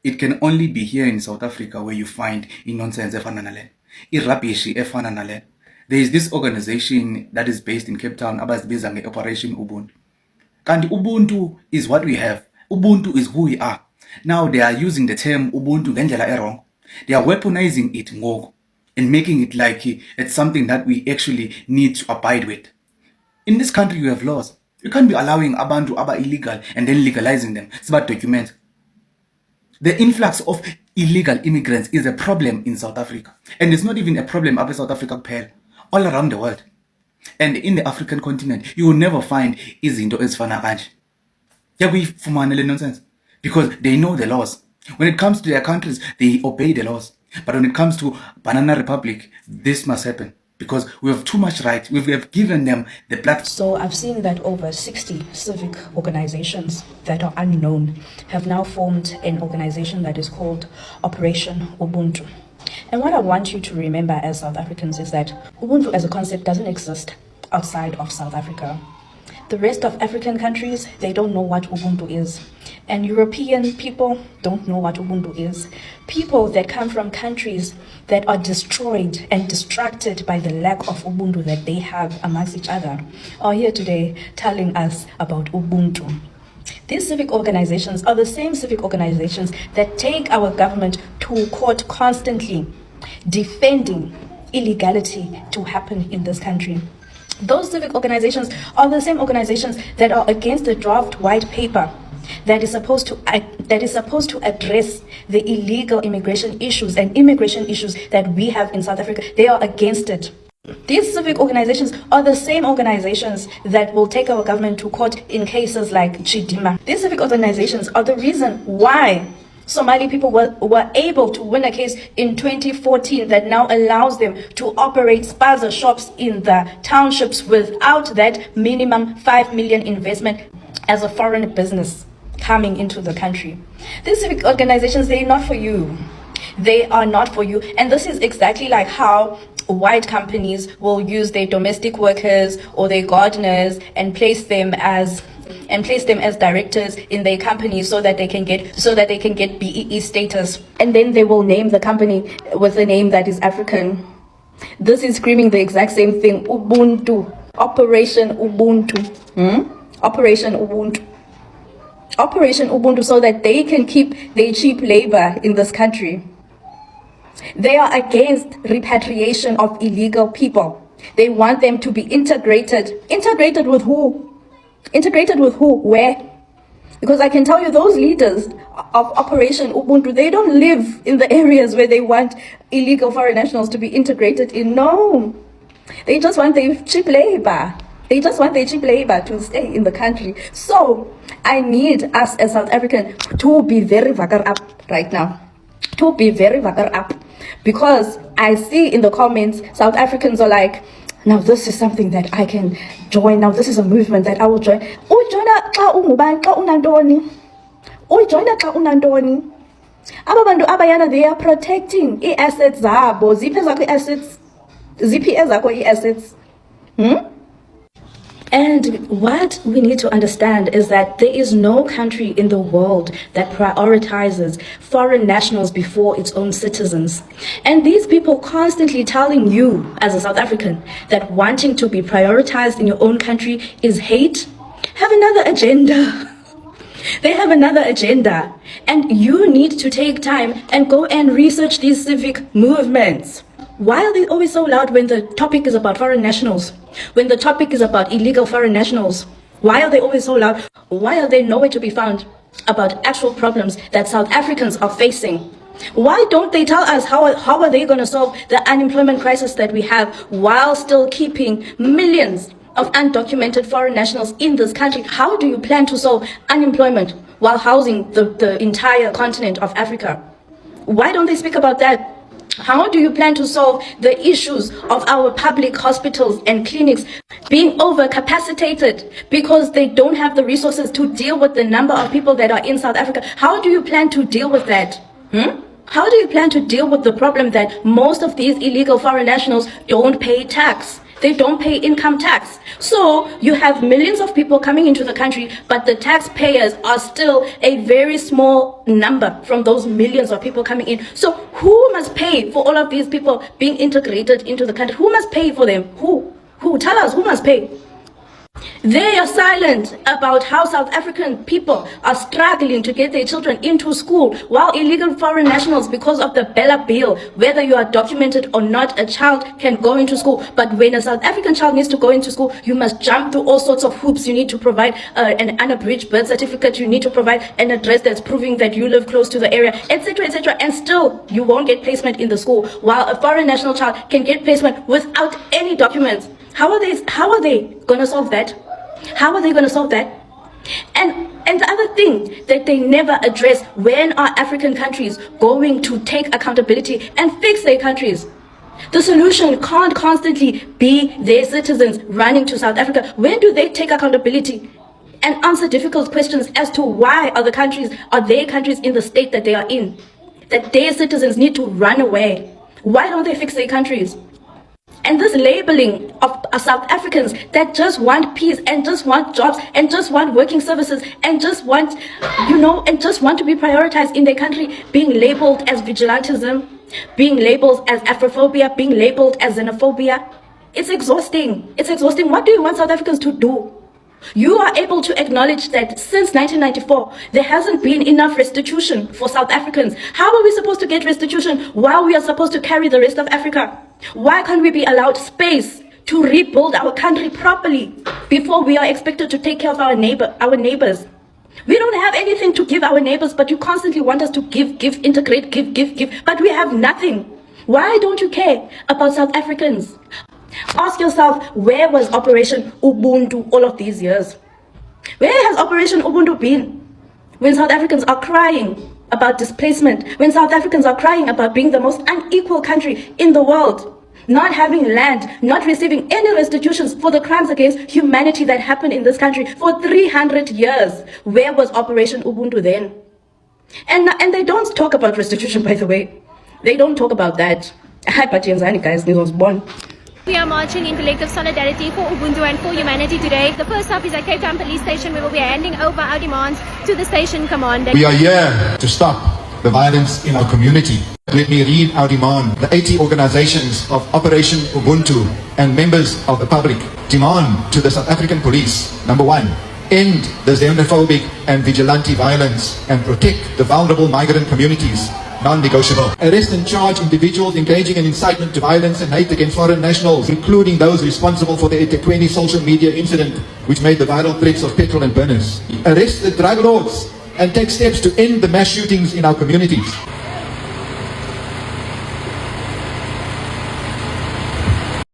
it can only be here in South Africa where you find nonsense efana nale, rubbish efana nale. There is this organization that is based in Cape Town, abazibiza nge-Operation Ubuntu. And Ubuntu is what we have. Ubuntu is who we are. Now they are using the term Ubuntu ngendlela wrong. They are weaponizing it and making it like it's something that we actually need to abide with. In this country, you have laws. You can't be allowing abantu aba illegal and then legalizing them. It's about document. The influx of illegal immigrants is a problem in South Africa. And it's not even a problem up in South Africa, all around the world. And in the African continent, you will never find izinto ezifana kanje. Yakuyifumana le nonsense. Because they know the laws. When it comes to their countries, they obey the laws. But when it comes to Banana Republic, this must happen. Because we have too much right. We have given them the platform. So I've seen that over 60 civic organizations that are unknown have now formed an organization that is called Operation Ubuntu. And what I want you to remember as South Africans is that Ubuntu as a concept doesn't exist outside of South Africa. The rest of African countries, they don't know what Ubuntu is. And European people don't know what Ubuntu is. People that come from countries that are destroyed and distracted by the lack of Ubuntu that they have amongst each other are here today telling us about Ubuntu. These civic organizations are the same civic organizations that take our government to court constantly, defending illegality to happen in this country. Those civic organizations are the same organizations that are against the draft white paper that is supposed to address the illegal immigration issues and immigration issues that we have in South Africa. They are against it. These civic organizations are the same organizations that will take our government to court in cases like Chidima. These civic organizations are the reason why Somali people were able to win a case in 2014 that now allows them to operate spaza shops in the townships without that minimum 5 million investment as a foreign business coming into the country. These civic organizations, they're not for you. They are not for you. And this is exactly like how white companies will use their domestic workers or their gardeners and place them as directors in their company so that they can get BEE status, and then they will name the company with a name that is African. This is screaming the exact same thing. Ubuntu, Operation Ubuntu, Operation Ubuntu, Operation Ubuntu, so that they can keep their cheap labor in this country. They are against repatriation of illegal people. They want them to be integrated. Integrated with who? Integrated with who? Where? Because I can tell you those leaders of Operation Ubuntu, they don't live in the areas where they want illegal foreign nationals to be integrated in. No. They just want their cheap labor. They just want their cheap labor to stay in the country. So I need us as South Africans to be very vakar up right now. To be very vakar up. Because I see in the comments, South Africans are like, now this is something that I can join. Now this is a movement that I will join. Ujoina xa ungubani xa unantoni. Ujoina xa unantoni. Aba bantu abayana, they are protecting i-assets zabo. Ziphi ezakho i-assets? Ziphi ezakho i-assets? And what we need to understand is that there is no country in the world that prioritizes foreign nationals before its own citizens. And these people constantly telling you as a South African that wanting to be prioritized in your own country is hate, have another agenda. They have another agenda. And you need to take time and go and research these civic movements. Why are they always so loud when the topic is about foreign nationals? When the topic is about illegal foreign nationals? Why are they always so loud? Why are they nowhere to be found about actual problems that South Africans are facing? Why don't they tell us how are they going to solve the unemployment crisis that we have while still keeping millions of undocumented foreign nationals in this country? How do you plan to solve unemployment while housing the entire continent of Africa? Why don't they speak about that? How do you plan to solve the issues of our public hospitals and clinics being overcapacitated because they don't have the resources to deal with the number of people that are in South Africa? How do you plan to deal with that? How do you plan to deal with the problem that most of these illegal foreign nationals don't pay tax? They don't pay income tax. So you have millions of people coming into the country, but the taxpayers are still a very small number from those millions of people coming in. So who must pay for all of these people being integrated into the country? Who must pay for them? Who? Tell us, who must pay? They are silent about how South African people are struggling to get their children into school, while illegal foreign nationals, because of the Bella Bill, whether you are documented or not, a child can go into school. But when a South African child needs to go into school, you must jump through all sorts of hoops. You need to provide an unabridged birth certificate. You need to provide an address that's proving that you live close to the area, etc., etc. And still, you won't get placement in the school, while a foreign national child can get placement without any documents. How are they going to solve that? How are they going to solve that? And the other thing that they never address, when are African countries going to take accountability and fix their countries? The solution can't constantly be their citizens running to South Africa. When do they take accountability and answer difficult questions as to why are their countries in the state that they are in? That their citizens need to run away. Why don't they fix their countries? And this labeling of South Africans that just want peace and just want jobs and just want working services and just want, and just want to be prioritized in their country, being labeled as vigilantism, being labeled as Afrophobia, being labeled as xenophobia. It's exhausting. It's exhausting. What do you want South Africans to do? You are able to acknowledge that since 1994, there hasn't been enough restitution for South Africans. How are we supposed to get restitution while we are supposed to carry the rest of Africa? Why can't we be allowed space to rebuild our country properly before we are expected to take care of our neighbors? We don't have anything to give our neighbors, but you constantly want us to give, integrate, give, but we have nothing. Why don't you care about South Africans? Ask yourself, where was Operation Ubuntu all of these years? Where has Operation Ubuntu been? When South Africans are crying about displacement, when South Africans are crying about being the most unequal country in the world, not having land, not receiving any restitutions for the crimes against humanity that happened in this country for 300 years. Where was Operation Ubuntu then? And they don't talk about restitution, by the way. They don't talk about that. Hi, Patienzani, guys, this was born. We are marching in collective solidarity for Ubuntu and for humanity today. The first stop is at Cape Town Police Station, where we will be handing over our demands to the station commander. We are here to stop the violence in our community. Let me read our demand. The 80 organizations of Operation Ubuntu and members of the public demand to the South African police, number one, end the xenophobic and vigilante violence and protect the vulnerable migrant communities. Non-negotiable. Arrest and charge individuals engaging in incitement to violence and hate against foreign nationals, including those responsible for the eThekwini social media incident, which made the viral threats of petrol and burners. Arrest the drug lords and take steps to end the mass shootings in our communities.